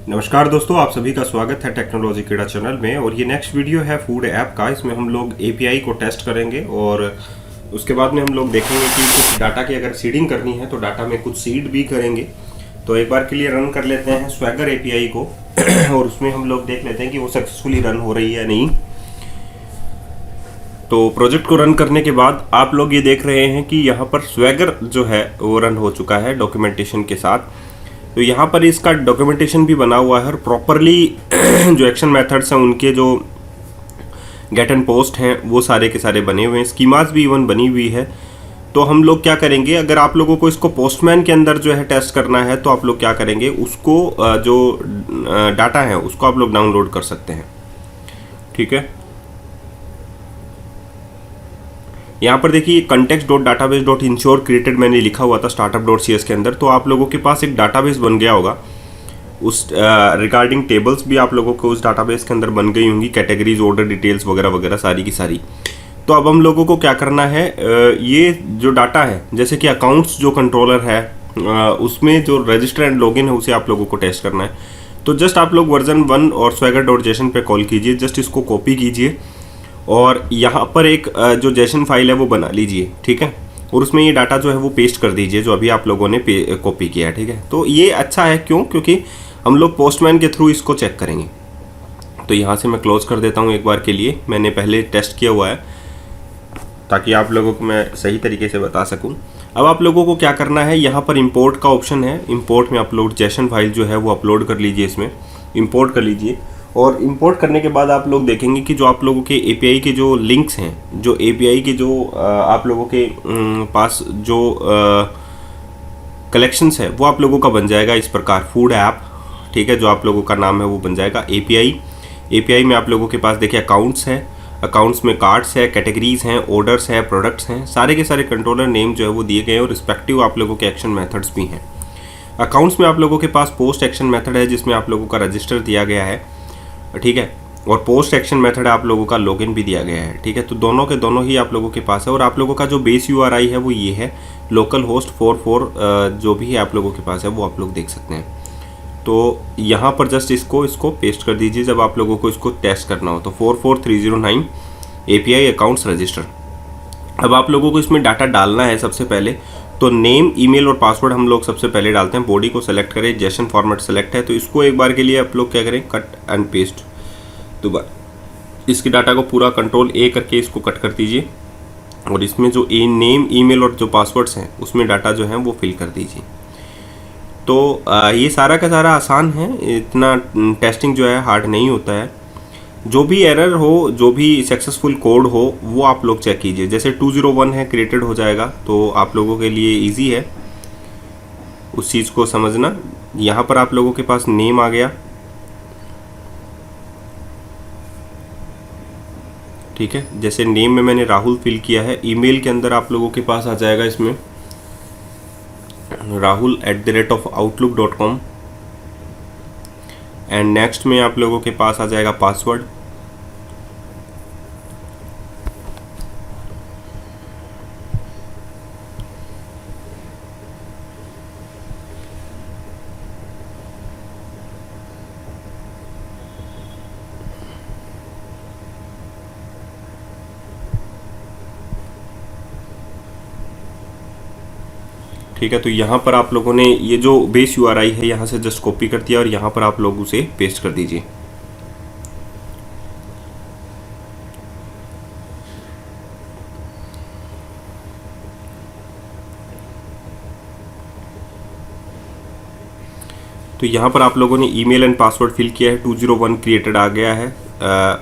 नमस्कार दोस्तों, आप सभी का स्वागत है टेक्नोलॉजी कीड़ा चैनल में। और ये नेक्स्ट वीडियो है फूड ऐप का। इसमें हम लोग एपीआई को टेस्ट करेंगे और उसके बाद में हम लोग देखेंगे कि कुछ डाटा की अगर सीडिंग करनी है तो डाटा में कुछ सीड भी करेंगे। तो एक बार के लिए रन कर लेते हैं स्वैगर एपीआई को और उसमें हम लोग देख लेते हैं कि वो सक्सेसफुली रन हो रही है नहीं। तो प्रोजेक्ट को रन करने के बाद आप लोग ये देख रहे हैं कि यहाँ पर स्वैगर जो है वो रन हो चुका है डॉक्यूमेंटेशन के साथ। तो यहाँ पर इसका डॉक्यूमेंटेशन भी बना हुआ है और प्रॉपरली जो एक्शन मेथड्स हैं उनके जो गेट एंड पोस्ट हैं वो सारे के सारे बने हुए हैं। स्कीमास भी इवन बनी हुई है। तो हम लोग क्या करेंगे, अगर आप लोगों को इसको पोस्टमैन के अंदर जो है टेस्ट करना है तो आप लोग क्या करेंगे, उसको जो डाटा है उसको आप लोग डाउनलोड कर सकते हैं। ठीक है, यहाँ पर देखिए context.database.ensure क्रिएटेड मैंने लिखा हुआ था startup.cs के अंदर। तो आप लोगों के पास एक डाटाबेस बन गया होगा, उस रिगार्डिंग टेबल्स भी आप लोगों को उस डाटाबेस के अंदर बन गई होंगी, कैटेगरीज, ऑर्डर डिटेल्स वगैरह वगैरह सारी की सारी। तो अब हम लोगों को क्या करना है, ये जो डाटा है जैसे कि अकाउंट्स जो कंट्रोलर है उसमें जो रजिस्टर एंड लॉगिन है उसे आप लोगों को टेस्ट करना है। तो जस्ट आप लोग वर्जन 1 और swagger.json पे कॉल कीजिए, जस्ट इसको कॉपी कीजिए और यहाँ पर एक जो जेसन फाइल है वो बना लीजिए। ठीक है, और उसमें ये डाटा जो है वो पेस्ट कर दीजिए जो अभी आप लोगों ने कॉपी किया है। ठीक है, तो ये अच्छा है, क्यों? क्योंकि हम लोग पोस्टमैन के थ्रू इसको चेक करेंगे। तो यहाँ से मैं क्लोज कर देता हूँ एक बार के लिए, मैंने पहले टेस्ट किया हुआ है ताकि आप लोगों को मैं सही तरीके से बता सकूँ। अब आप लोगों को क्या करना है, यहाँ पर इंपोर्ट का ऑप्शन है, इंपोर्ट में अपलोड जेसन फाइल जो है वो अपलोड कर लीजिए, इसमें इंपोर्ट कर लीजिए। और इंपोर्ट करने के बाद आप लोग देखेंगे कि जो आप लोगों के एपीआई के जो लिंक्स हैं, जो एपीआई के जो आप लोगों के पास जो कलेक्शंस है वो आप लोगों का बन जाएगा इस प्रकार, फूड ऐप। ठीक है, जो आप लोगों का नाम है वो बन जाएगा एपीआई। एपीआई में आप लोगों के पास देखिए अकाउंट्स है, अकाउंट्स में कार्ड्स है, कैटेगरीज हैं, ऑर्डर्स है, प्रोडक्ट्स हैं, सारे के सारे कंट्रोलर नेम जो है वो दिए गए हैं और रिस्पेक्टिव आप लोगों के एक्शन मेथड्स भी हैं। अकाउंट्स में आप लोगों के पास पोस्ट एक्शन मेथड है जिसमें आप लोगों का रजिस्टर दिया गया है। ठीक है, और पोस्ट एक्शन मेथड आप लोगों का लॉगिन भी दिया गया है। ठीक है, तो दोनों के दोनों ही आप लोगों के पास है। और आप लोगों का जो बेस यूआरआई है वो ये है, लोकल होस्ट 44 जो भी है आप लोगों के पास है वो आप लोग देख सकते हैं। तो यहाँ पर जस्ट इसको पेस्ट कर दीजिए जब आप लोगों को इसको टेस्ट करना हो। तो 44309 एपीआई अकाउंट्स रजिस्टर। अब आप लोगों को इसमें डाटा डालना है सबसे पहले। तो नेम, ईमेल और पासवर्ड हम लोग सबसे पहले डालते हैं। बॉडी को सेलेक्ट करें, जेसन फॉर्मेट सेलेक्ट है, तो इसको एक बार के लिए आप लोग क्या करें, कट एंड पेस्ट। दोबारा इसके डाटा को पूरा कंट्रोल ए करके इसको कट कर दीजिए और इसमें जो नेम, ईमेल और जो पासवर्ड्स हैं उसमें डाटा जो है वो फिल कर दीजिए। तो ये सारा का सारा आसान है, इतना टेस्टिंग जो है हार्ड नहीं होता है। जो भी एरर हो, जो भी सक्सेसफुल कोड हो वो आप लोग चेक कीजिए। जैसे 201 है, क्रिएटेड हो जाएगा, तो आप लोगों के लिए इजी है उस चीज़ को समझना। यहाँ पर आप लोगों के पास नेम आ गया। ठीक है, जैसे नेम में मैंने राहुल फिल किया है। ईमेल के अंदर आप लोगों के पास आ जाएगा इसमें rahul@outlook.com एंड नेक्स्ट में आप लोगों के पास आ जाएगा पासवर्ड। ठीक है, तो यहाँ पर आप लोगों ने ये जो बेस यूआरआई है यहाँ से जस्ट कॉपी कर दिया और यहाँ पर आप लोग उसे पेस्ट कर दीजिए। तो यहाँ पर आप लोगों ने ईमेल एंड पासवर्ड फिल किया है, 201 क्रिएटेड आ गया है।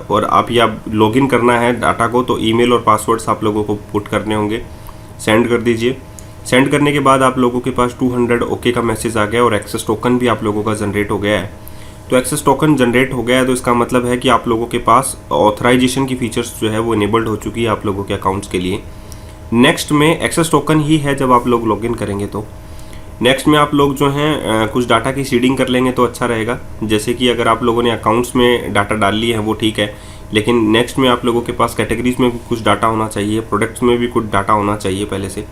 और आप या लॉगिन करना है डाटा को, तो ईमेल और पासवर्ड्स आप लोगों को पुट करने होंगे। सेंड कर दीजिए। सेंड करने के बाद आप लोगों के पास 200 ओके का मैसेज आ गया और एक्सेस टोकन भी आप लोगों का जनरेट हो गया है। तो एक्सेस टोकन जनरेट हो गया है तो इसका मतलब है कि आप लोगों के पास ऑथराइजेशन की फीचर्स जो है वो इनेबल्ड हो चुकी है आप लोगों के अकाउंट्स के लिए। नेक्स्ट में एक्सेस टोकन ही है जब आप लोग लॉगिन करेंगे। तो नेक्स्ट में आप लोग जो हैं कुछ डाटा की सीडिंग कर लेंगे तो अच्छा रहेगा। जैसे कि अगर आप लोगों ने अकाउंट्स में डाटा डाल लिए हैं वो ठीक है, लेकिन नेक्स्ट में आप लोगों के पास कैटेगरीज में भी कुछ डाटा होना चाहिए, प्रोडक्ट्स में भी कुछ डाटा होना चाहिए पहले से।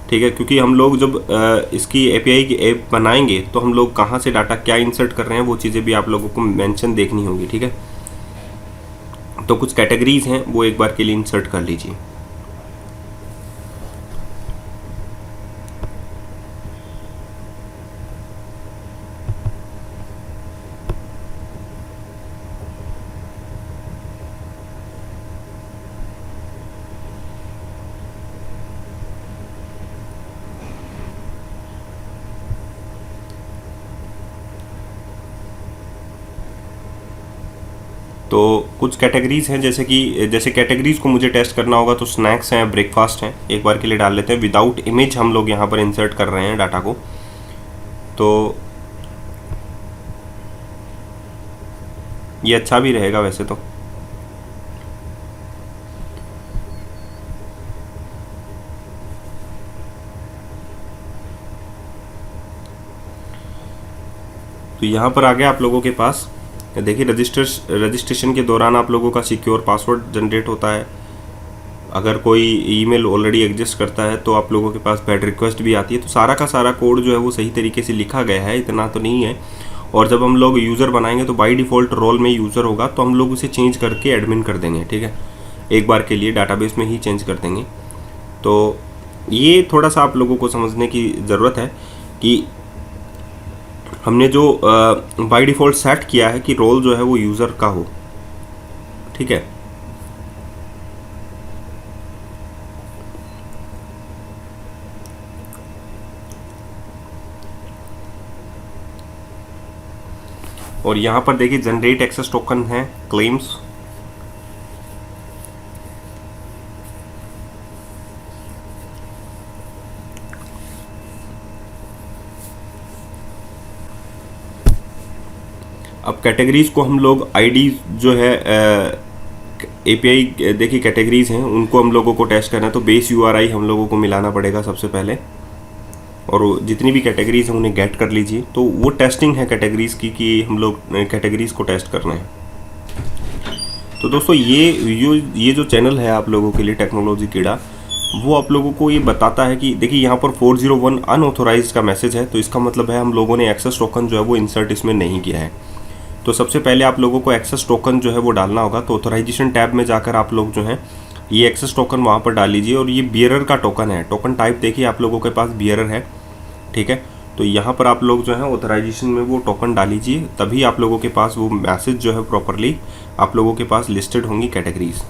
ठीक है, क्योंकि हम लोग जब इसकी एपीआई की ऐप बनाएंगे तो हम लोग कहाँ से डाटा क्या इंसर्ट कर रहे हैं वो चीज़ें भी आप लोगों को मेंशन देखनी होगी। ठीक है, तो कुछ कैटेगरीज हैं वो एक बार के लिए इंसर्ट कर लीजिए। तो कुछ कैटेगरीज हैं, जैसे कैटेगरीज को मुझे टेस्ट करना होगा तो स्नैक्स हैं, ब्रेकफास्ट हैं, एक बार के लिए डाल लेते हैं। विदाउट इमेज हम लोग यहाँ पर इंसर्ट कर रहे हैं डाटा को, तो ये अच्छा भी रहेगा वैसे तो। यहाँ पर आ गया आप लोगों के पास, देखिए रजिस्ट्रेशन के दौरान आप लोगों का सिक्योर पासवर्ड जनरेट होता है। अगर कोई ईमेल ऑलरेडी एग्जिस्ट करता है तो आप लोगों के पास बैड रिक्वेस्ट भी आती है। तो सारा का सारा कोड जो है वो सही तरीके से लिखा गया है, इतना तो नहीं है। और जब हम लोग यूज़र बनाएंगे तो बाय डिफ़ॉल्ट रोल में यूज़र होगा, तो हम लोग उसे चेंज करके एडमिन कर देंगे। ठीक है, एक बार के लिए डाटाबेस में ही चेंज कर देंगे। तो ये थोड़ा सा आप लोगों को समझने की ज़रूरत है कि हमने जो बाय डिफ़ॉल्ट सेट किया है कि रोल जो है वो यूज़र का हो। ठीक है, और यहाँ पर देखिए जनरेट एक्सेस टोकन है, क्लेम्स। अब कैटेगरीज को हम लोग आईडी जो है एपीआई देखिए कैटेगरीज हैं उनको हम लोगों को टेस्ट करना है, तो बेस यूआरआई हम लोगों को मिलाना पड़ेगा सबसे पहले, और जितनी भी कैटेगरीज हैं उन्हें गेट कर लीजिए। तो वो टेस्टिंग है कैटेगरीज की कि हम लोग कैटेगरीज को टेस्ट करना है। तो दोस्तों ये जो चैनल है आप लोगों के लिए टेक्नोलॉजी कीड़ा, वो आप लोगों को ये बताता है कि देखिए यहाँ पर 401 अनऑथोराइज्ड का मैसेज है, तो इसका मतलब है हम लोगों ने एक्सेस टोकन जो है वो इंसर्ट इसमें नहीं किया है। तो सबसे पहले आप लोगों को एक्सेस टोकन जो है वो डालना होगा। तो ऑथोराइजेशन टैब में जाकर आप लोग जो है ये एक्सेस टोकन वहाँ पर डाल लीजिए, और ये बियरर का टोकन है। टोकन टाइप देखिए आप लोगों के पास बियरर है। ठीक है, तो यहाँ पर आप लोग जो है ऑथराइजेशन में वो टोकन डाल लीजिए, तभी आप लोगों के पास वो मैसेज जो है प्रॉपरली आप लोगों के पास लिस्टेड होंगी कैटेगरीज।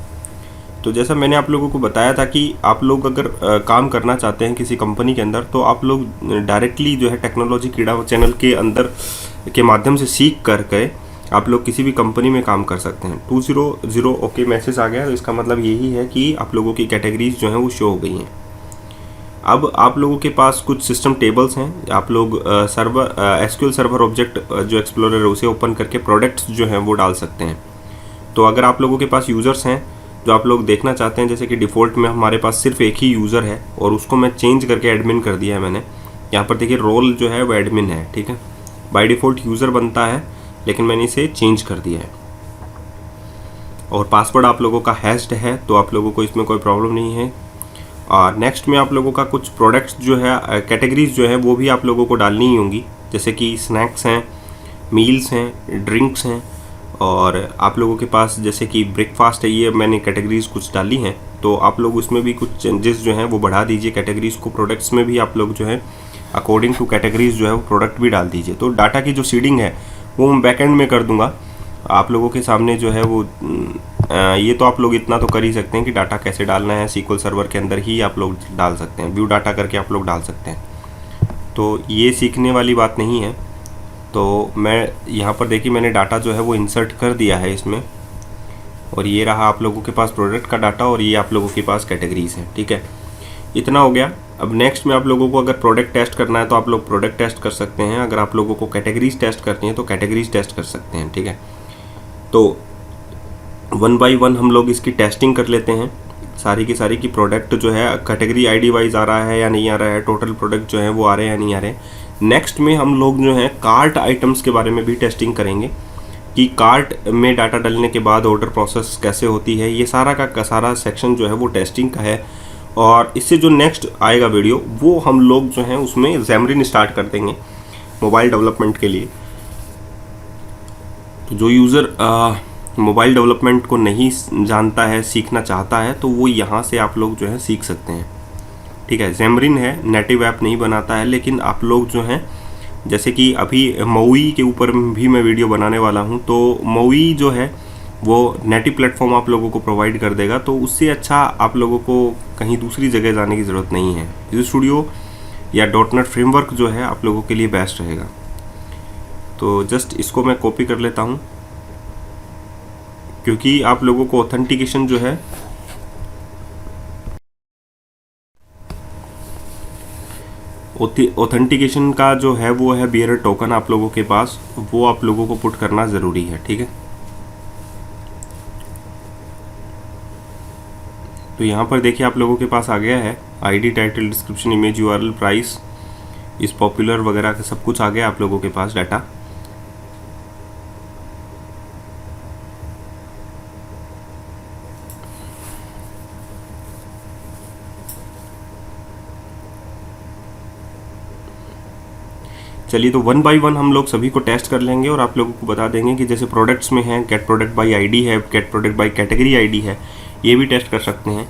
तो जैसा मैंने आप लोगों को बताया था कि आप लोग अगर काम करना चाहते हैं किसी कंपनी के अंदर, तो आप लोग डायरेक्टली जो है टेक्नोलॉजी कीड़ा चैनल के अंदर के माध्यम से सीख करके आप लोग किसी भी कंपनी में काम कर सकते हैं। 200 ओके मैसेज आ गया, तो इसका मतलब यही है कि आप लोगों की कैटेगरीज जो हैं वो शो हो गई हैं। अब आप लोगों के पास कुछ सिस्टम टेबल्स हैं। आप लोग सर्वर एसक्यूएल सर्वर ऑब्जेक्ट जो एक्सप्लोरर है उसे ओपन करके प्रोडक्ट्स जो हैं वो डाल सकते हैं। तो अगर आप लोगों के पास यूज़र्स हैं जो आप लोग देखना चाहते हैं, जैसे कि डिफ़ॉल्ट में हमारे पास सिर्फ एक ही यूज़र है और उसको मैं चेंज करके एडमिन कर दिया है मैंने। यहाँ पर देखिए रोल जो है वो एडमिन है। ठीक है, बाय डिफ़ॉल्ट यूज़र बनता है, लेकिन मैंने इसे चेंज कर दिया है। और पासवर्ड आप लोगों का हैश्ड है, तो आप लोगों को इसमें कोई प्रॉब्लम नहीं है। और नेक्स्ट में आप लोगों का कुछ प्रोडक्ट्स जो है कैटेगरीज जो है वो भी आप लोगों को डालनी ही होंगी, जैसे कि स्नैक्स हैं, मील्स हैं, ड्रिंक्स हैं, और आप लोगों के पास जैसे कि ब्रेकफास्ट है। ये मैंने कैटेगरीज कुछ डाली हैं, तो आप लोग उसमें भी कुछ चेंजेस जो हैं वो बढ़ा दीजिए कैटेगरीज को। प्रोडक्ट्स में भी आप लोग जो है अकॉर्डिंग टू कैटेगरीज जो है वो प्रोडक्ट भी डाल दीजिए। तो डाटा की जो सीडिंग है वो मैं बैकएंड में कर दूंगा आप लोगों के सामने जो है वो। ये तो आप लोग इतना तो कर ही सकते हैं कि डाटा कैसे डालना है SQL सर्वर के अंदर ही आप लोग डाल सकते हैं, व्यू डाटा करके आप लोग डाल सकते हैं। तो ये सीखने वाली बात नहीं है। तो मैं यहाँ पर देखिए मैंने डाटा जो है वो इंसर्ट कर दिया है इसमें, और ये रहा आप लोगों के पास प्रोडक्ट का डाटा, और ये आप लोगों के पास कैटेगरीज हैं। ठीक है, इतना हो गया। अब नेक्स्ट में आप लोगों को अगर प्रोडक्ट टेस्ट करना है तो आप लोग प्रोडक्ट टेस्ट कर सकते हैं। अगर आप लोगों को कैटेगरीज टेस्ट करनी है तो कैटेगरीज टेस्ट कर सकते हैं। ठीक है, तो 1 बाय 1 हम लोग इसकी टेस्टिंग कर लेते हैं सारी की सारी की प्रोडक्ट जो है कैटेगरी आईडी वाइज आ रहा है या नहीं आ रहा है, टोटल प्रोडक्ट जो है वो आ रहे हैं या नहीं आ रहे। नेक्स्ट में हम लोग जो है कार्ट आइटम्स के बारे में भी टेस्टिंग करेंगे कि कार्ट में डाटा डालने के बाद ऑर्डर प्रोसेस कैसे होती है। ये सारा का सारा सेक्शन जो है वो टेस्टिंग का है, और इससे जो नेक्स्ट आएगा वीडियो वो हम लोग जो है उसमें Xamarin स्टार्ट कर देंगे मोबाइल डेवलपमेंट के लिए। तो जो यूज़र मोबाइल डेवलपमेंट को नहीं जानता है, सीखना चाहता है, तो वो यहाँ से आप लोग जो है सीख सकते हैं। ठीक है, Xamarin है, नेटिव ऐप नहीं बनाता है, लेकिन आप लोग जो हैं जैसे कि अभी MAUI के ऊपर भी मैं वीडियो बनाने वाला हूँ, तो MAUI जो है वो नेटिव प्लेटफॉर्म आप लोगों को प्रोवाइड कर देगा, तो उससे अच्छा आप लोगों को कहीं दूसरी जगह जाने की ज़रूरत नहीं है। विजुअल स्टूडियो या .NET फ्रेमवर्क जो है आप लोगों के लिए बेस्ट रहेगा। तो जस्ट इसको मैं कॉपी कर लेता हूँ, क्योंकि आप लोगों को ऑथेंटिकेशन जो है ऑथेंटिकेशन का जो है वो है बियरर टोकन आप लोगों के पास, वो आप लोगों को पुट करना ज़रूरी है। ठीक है, तो यहाँ पर देखिए आप लोगों के पास आ गया है ID, title, description, image, URL, price, इस पॉपुलर वगैरह का सब कुछ आ गया आप लोगों के पास डाटा। चलिए, तो वन बाय वन हम लोग सभी को टेस्ट कर लेंगे और आप लोगों को बता देंगे कि जैसे प्रोडक्ट्स में है गेट प्रोडक्ट बाय ID है, get product by category ID है, ये भी टेस्ट कर सकते हैं।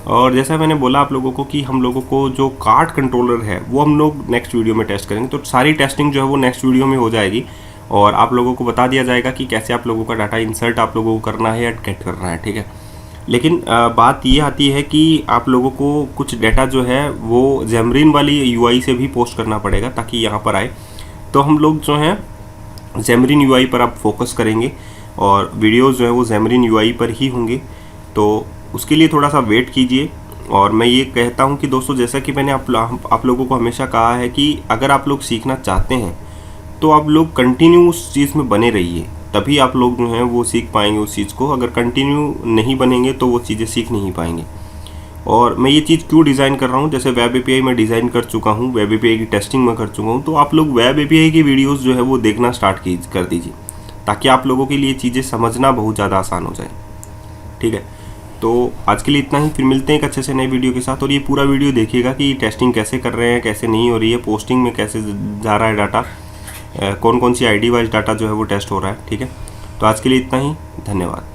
और जैसा मैंने बोला आप लोगों को कि हम लोगों को जो कार्ट कंट्रोलर है वो हम लोग नेक्स्ट वीडियो में टेस्ट करेंगे, तो सारी टेस्टिंग जो है वो नेक्स्ट वीडियो में हो जाएगी और आप लोगों को बता दिया जाएगा कि कैसे आप लोगों का डाटा इंसर्ट आप लोगों को करना है या गेट करना है। ठीक है, लेकिन बात ये आती है कि आप लोगों को कुछ डाटा जो है वो Xamarin वाली UI से भी पोस्ट करना पड़ेगा ताकि यहाँ पर आए। तो हम लोग जो हैं Xamarin UI पर आप फोकस करेंगे और वीडियोस जो है वो Xamarin UI पर ही होंगे, तो उसके लिए थोड़ा सा वेट कीजिए। और मैं ये कहता हूँ कि दोस्तों, जैसा कि मैंने आप लोगों को हमेशा कहा है कि अगर आप लोग सीखना चाहते हैं तो आप लोग कंटिन्यू उस चीज़ में बने रहिए, तभी आप लोग जो हैं वो सीख पाएंगे उस चीज़ को। अगर कंटिन्यू नहीं बनेंगे तो वो चीज़ें सीख नहीं पाएंगे। और मैं ये चीज़ क्यों डिज़ाइन कर रहा हूँ, जैसे वेब API मैं डिज़ाइन कर चुका हूँ, वेब API की टेस्टिंग मैं कर चुका हूँ, तो आप लोग वेब API की वीडियोस जो है वो देखना स्टार्ट कर दीजिए ताकि आप लोगों के लिए चीज़ें समझना बहुत ज़्यादा आसान हो जाए। ठीक है, तो आज के लिए इतना ही, फिर मिलते हैं एक अच्छे से नए वीडियो के साथ। और ये पूरा वीडियो देखिएगा कि टेस्टिंग कैसे कर रहे हैं, कैसे नहीं हो रही है, पोस्टिंग में कैसे जा रहा है डाटा, कौन कौन सी ID वाइज डाटा जो है वो टेस्ट हो रहा है। ठीक है, तो आज के लिए इतना ही, धन्यवाद।